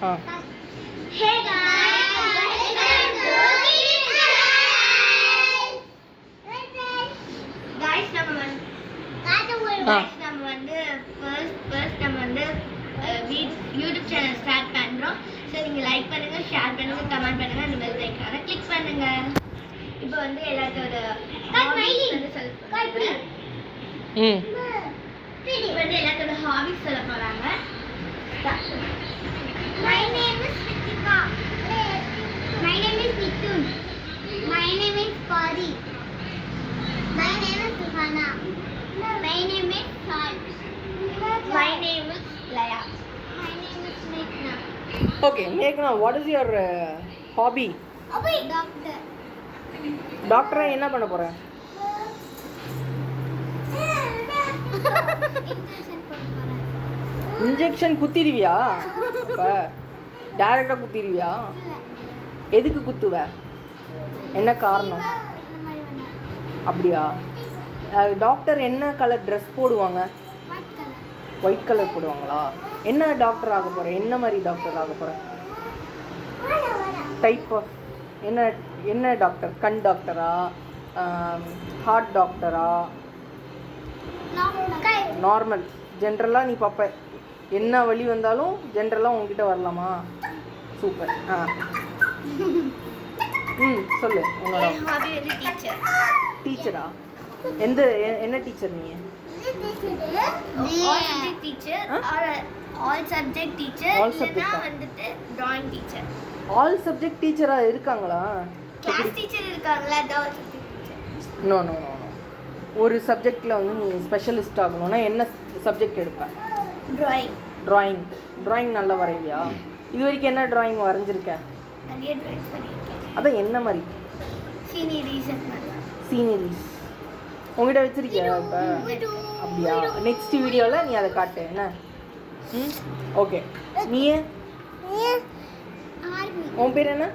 Hey guys, welcome to Kids Channel. Guys, நம்ம வந்து first நம்ம வந்து YouTube சேனல் ஸ்டார்ட் பண்றோம். சோ நீங்க லைக் பண்ணுங்க, ஷேர் பண்ணுங்க, கமெண்ட் பண்ணுங்க, அந்த பெல் ஐகானை கிளிக் பண்ணுங்க. இப்போ வந்து எல்லாத்தோட ஹாபிஸ் சொல்ல போறாங்க. My name is Ritika. My name is Nithun. My name is Pari. My name is Suhana. My name is Sai. My name is Laya. My name is Meghna. Okay, Meghna, what is your hobby? Doctor. Doctor என்ன பண்ண போற? Injection குத்திடுவியா? அப்ப டைரக்டா குத்திடுவியா? எதுக்கு குத்துவ? என்ன காரணம்? அப்படியா? Doctor என்ன கலர் ட்ரெஸ் போடுவாங்க? ஒயிட் கலர் போடுவாங்களா? என்ன டாக்டர் ஆக போற? என்ன மாதிரி டாக்டர் ஆக போற? டைப் ஆஃப் என்ன டாக்டர்? கண் டாக்டரா, ஹார்ட் டாக்டரா? நார்மல் ஜென்ரலாக நீ பார்ப்ப, என்ன வலி வந்தாலும் ஜென்ரலாக உங்ககிட்ட வரலாமா? சூப்பர். சொல்லு. உன்னோட ஹாபி வந்து டீச்சர். டீச்சரா? என்ன டீச்சர் நீ? ஆல் சப்ஜெக்ட் டீச்சர் இல்லனா வந்துட்டு டிராயிங் டீச்சர். ஆல் சப்ஜெக்ட் டீச்சரா இருக்காங்களா? கிளாஸ் டீச்சர் இருக்காங்களா? All subject teacher. நோ. ஒரு சப்ஜெக்டில் வந்து நீ ஸ்பெஷலிஸ்ட் ஆகணும்னா என்ன சப்ஜெக்ட் எடுப்ப? ட்ராயிங் நல்லா வரைவியா? இது வரைக்கும் என்ன ட்ராயிங் வரைஞ்சிருக்க? நிறைய ட்ராயிங்ஸ் பண்ணியிருக்கேன். அதான் என்ன மாதிரி? சீனரிஸ் உங்ககிட்ட வச்சிருக்கியா இப்போ? அப்படியா? நெக்ஸ்ட் வீடியோவில் நீ அதை காட்டு. என்ன? ஓகே. நீயே? உன் பேர் என்ன?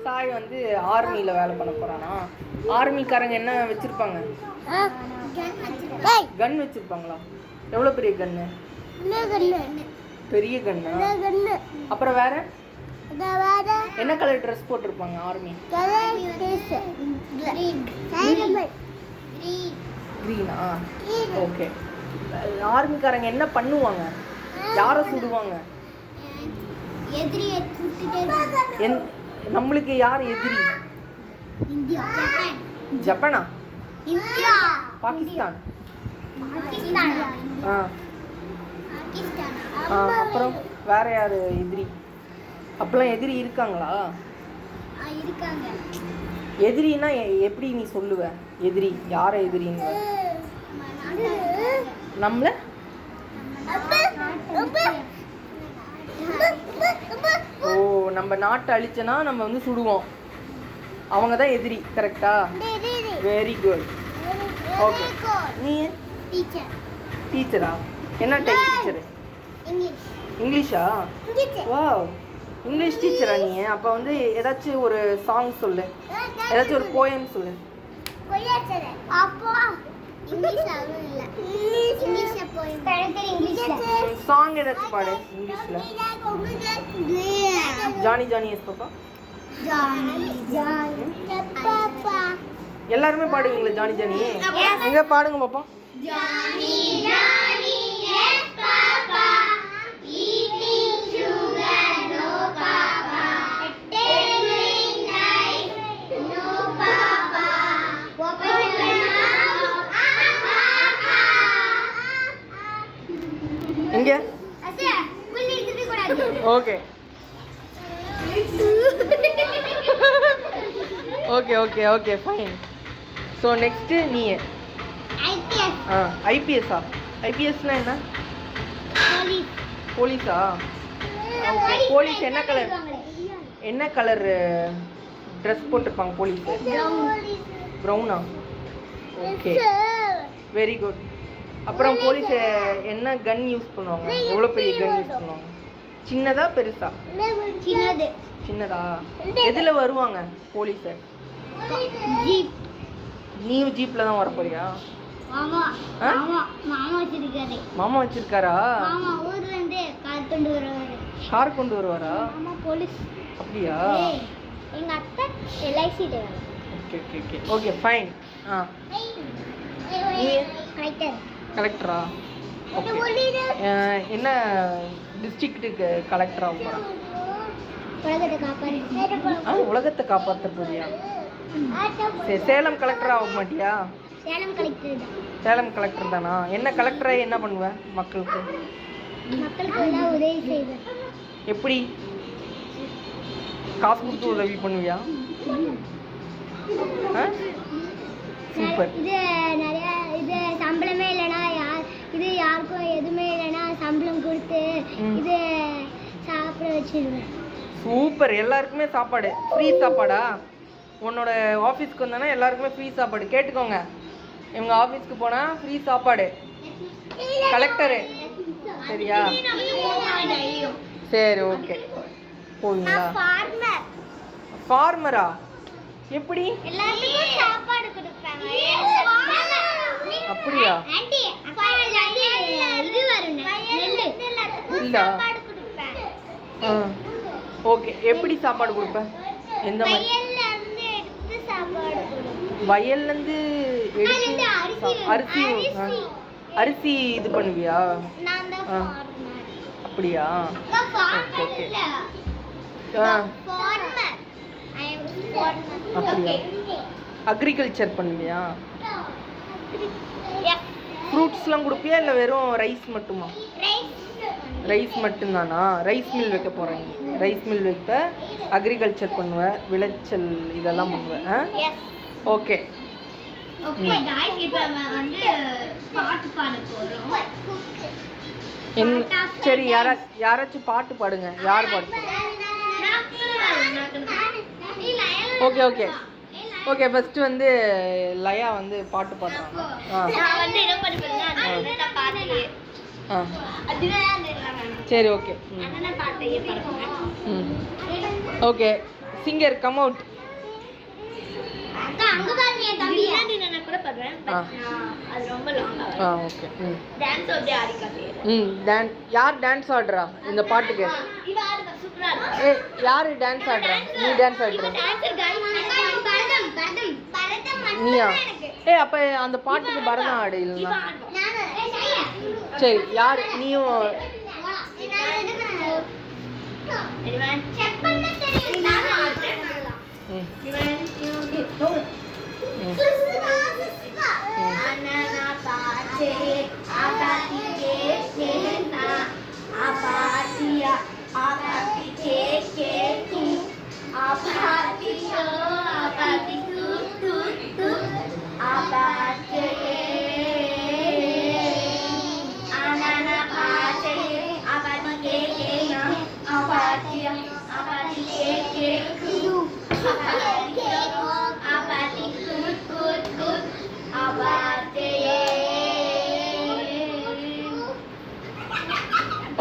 சாய் வந்து ஆர்மியில் வேலை பண்ண போகிறானா? ஆர்மிக்காரங்க என்ன வச்சுருப்பாங்க? கன் வச்சுருப்பாங்களா? எவ்வளோ பெரிய கன்னு? பெரிய கன்னா? அப்புறம் வேற என்ன கலர் ட்ரெஸ் போட்டிருப்பாங்க ஆர்மி? க்ரீனா? ஓகே. ஆர்மிக்காரங்க என்ன பண்ணுவாங்க? யாரை சுடுவாங்க? நம்மளுக்கு யார் எதிரி? ஜப்பானா? பாகிஸ்தான்? அப்புறம் வேற யாரு எதிரி? அப்பெல்லாம் எதிரி இருக்காங்களா? எதிரின்னா எப்படி நீ சொல்லுவ? எதிரி யாரை எதிரின்னு? நம்மள ஓ, நம்ம நாட்டை அழிச்சனா நம்ம வந்து சுடுவோம். அவங்க தான் எதிரி. கரெக்டா? Very good. ஓகே. நீ டீச்சரா? என்ன டைப் டீச்சரு? இங்கிலீஷா? வாவ், இங்கிலீஷ் டீச்சரா நீ? அப்போ வந்து ஏதாச்சும் ஒரு சாங் சொல்லு, ஏதாச்சும் ஒரு போயம் சொல்லு. சாங் ஏதாச்சும் பாடு இங்கிலீஷ்ல. Johnny yes papa. எல்லாருமே பாடுவீங்களா ஜானி? எங்க பாடுங்க பாப்பா. எங்க? Okay fine. ஸோ நெக்ஸ்ட்டு நீ ஐபிஎஸ்ஸா? ஐபிஎஸ்னா என்ன? போலீஸா? ஓகே. போலீஸ் என்ன கலர் ட்ரெஸ் போட்டிருப்பாங்க போலீஸ்? ப்ரௌனா? Okay, very good. அப்புறம் போலீஸ் என்ன கன் யூஸ் பண்ணுவாங்க? எவ்வளோ பெரிய கன் யூஸ் பண்ணுவாங்க? சின்னதா பெருசா? சின்னதா? எதில் வருவாங்க போலீஸை? நீ ஜீப்ல தான் வர போறியா? மாமா வச்சிருக்காரா? கொண்டு வருவாரு. கார் கொண்டு வருவாரா? ஆமா, போலீஸ். அப்படியா? எங்க அத்தை LIC driver. Okay okay okay okay fine. நீ கலெக்டர். கலெக்டரா? ஓகே. என்ன டிஸ்ட்ரிக்ட்டுக்கு கலெக்டரா போகிறா? உலகத்தை காப்பாற்ற. உலகத்தை காப்பாற்ற போறியா? சரி, சேலம் கலெக்டர் ஆக மாட்டியா? சேலம் கலெக்டர் தான். சேலம் கலெக்டர் தானா? என்ன கலெக்டரை என்ன பண்ணுவேன் மக்களுக்கு? மக்களுக்கு எல்லாம் உதவி செய்வேன். எப்படி? காசு கொடுத்து உதவி பண்ணுவியா? சூப்பர். இது நிறைய இது சம்பளமே இல்லைன்னா இது யாருக்கும் எதுவுமே இல்லைன்னா சம்பளம் கொடுத்து இது சாப்பிட வச்சிருவேன். சூப்பர். எல்லாருக்குமே சாப்பாடு ஃப்ரீ சாப்பாடா? உன்னோட ஆஃபீஸ்க்கு வந்தோன்னா எல்லாருக்குமே ஃப்ரீ சாப்பாடு. கேட்டுக்கோங்க, இவங்க ஆஃபீஸ்க்கு போனால் ஃப்ரீ சாப்பாடு. கலெக்டரு சரியா? சரி ஓகே. போவீங்களா? ஃபார்மரா? எப்படி? எல்லாருக்கும் சாப்பாடு கொடுப்பாங்க. அப்படியா? இது வரும் இல்ல. ஓகே. எப்படி சாப்பாடு கொடுப்பேன்? எந்த மாதிரி? வயல்லேருந்து எடுத்து அரிசி இது பண்ணுவியா? அப்படியா? Okay okay. அப்படியா? அக்ரிகல்ச்சர் பண்ணுவியா? ஃப்ரூட்ஸ்லாம் கொடுப்பியா இல்லை வெறும் ரைஸ் மட்டுமா? ரைஸ் மட்டும்தானா? ரைஸ் மில் வைக்க போகிறேன். ரைஸ் மில் வைப்ப, அக்ரிகல்ச்சர் பண்ணுவேன், விளைச்சல் இதெல்லாம் பண்ணுவேன். ஓகே. சரி, யாராச்சும் பாட்டு பாடுங்க. யார் பாட்டு? Okay okay okay. ஃபர்ஸ்ட் வந்து லயா வந்து பாட்டு பாடுறாங்க. சரி okay. Okay. Singer come out. Okay. யார் டான்ஸ் ஆடுறா இந்த பாட்டுக்கு? யாரு டான்ஸ் ஆடுறா? நீ டான்ஸ் ஆடுற? நீயா? அப்ப அந்த பாட்டுக்கு பரதம் ஆடு இல்லைன்னா? சரி, யார்? நீயும்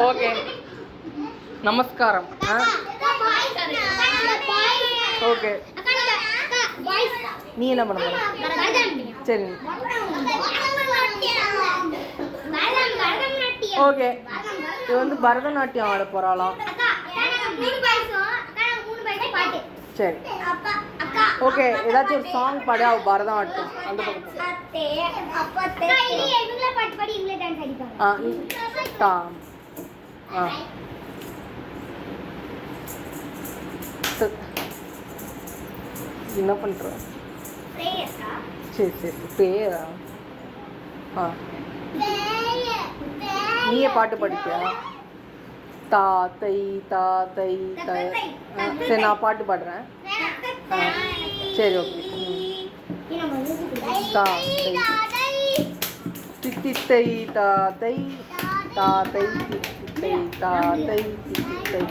ஓகே. நமஸ்காரம். ஓகே. நீ என்ன பண்ண போற? சரி ஓகே. இது வந்து பரதநாட்டியம் ஆட போறாளாம். சரி ஓகே. ஏதாச்சும் ஒரு சாங் பாடு. அவ பரதநாட்டியம் அந்த பக்கம். என்ன பண்ற? சரி சரி. பேரா? நீயே பாட்டு படிப்பியா? தாத்தை தாத்தை சரி, நான் பாட்டு பாடுறேன். சரி ஓகே. தாத்தை தித்தித்தை தாத்தை தாத்தை தித்தித்தை தாத்தை தித்தித்தை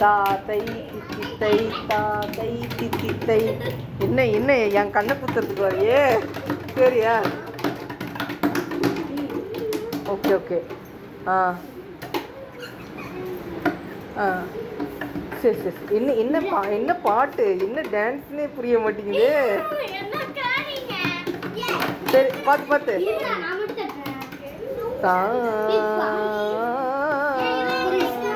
தாத்தை தித்தித்தை தாத்தை தித்தித்தை. என்ன என்ன என் கண்ணை குத்துறதுக்கு வரையே? சரியா? Okay okay. சரி சரி. என்ன பாட்டு, என்ன டான்ஸ்னே புரிய மாட்டேங்குது. சரி, பார்த்து